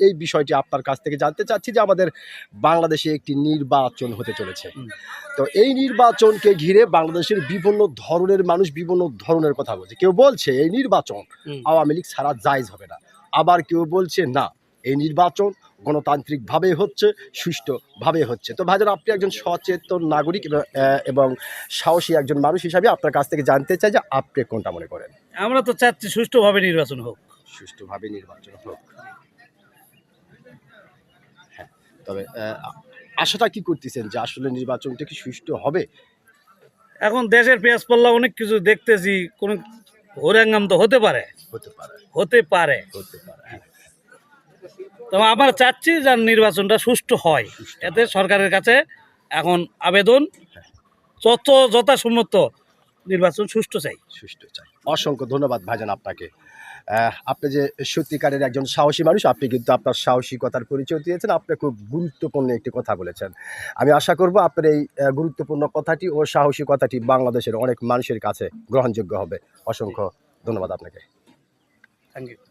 এই বিষয়টি আপনার কাছ থেকে জানতে চাচ্ছি যে আমাদের বাংলাদেশে একটি নির্বাচন হতে চলেছে। তো এই নির্বাচনকে ঘিরে বাংলাদেশের বিভিন্ন ধরনের মানুষ বিভিন্ন ধরনের কথা বলছে। কেউ বলছে এই নির্বাচন আওয়ামী লীগ ছাড়া জায়েজ হবে না, আবার কেউ বলছে না এই নির্বাচন গণতান্ত্রিকভাবে হচ্ছে, সুষ্ঠুভাবে হচ্ছে। তো ভাইজান, আপনি একজন সচেতন নাগরিক এবং সাহসী একজন মানুষ হিসাবে আপনার কাছ থেকে জানতে চাই যে আপনি কোনটা মনে করেন? আমরা তো চাচ্ছি সুষ্ঠুভাবে নির্বাচন হোক। সুষ্ঠুভাবে নির্বাচন হোক। হ্যাঁ, তবে আশাটা কি করতেছেন যে আসলে নির্বাচনটা কি সুষ্ঠু হবে? এখন দেশের পেঁয়াজ পল্লা অনেক কিছু দেখতেছি, কোন হরিয়াঙ্গাম তো হতে পারে, হতে পারে, হতে পারে। হতে পারে। হ্যাঁ, তবে আমরা চাচ্ছি যে নির্বাচনটা সুষ্ঠু হয়। এতে সরকারের কাছে এখন আবেদন, যথাসম্মত নির্বাচন সুষ্ঠু চাই। সুষ্ঠু চাই। অসংখ্য ধন্যবাদ ভাইজান আপনাকে। আপনি যে সত্যিকারের একজন সাহসী মানুষ, আপনি কিন্তু আপনার সাহসিকতার পরিচয় দিয়েছেন। আপনি খুব গুরুত্বপূর্ণ একটি কথা বলেছেন। আমি আশা করব আপনার এই গুরুত্বপূর্ণ কথাটি ও সাহসী কথাটি বাংলাদেশের অনেক মানুষের কাছে গ্রহণযোগ্য হবে। অসংখ্য ধন্যবাদ আপনাকে। Thank you.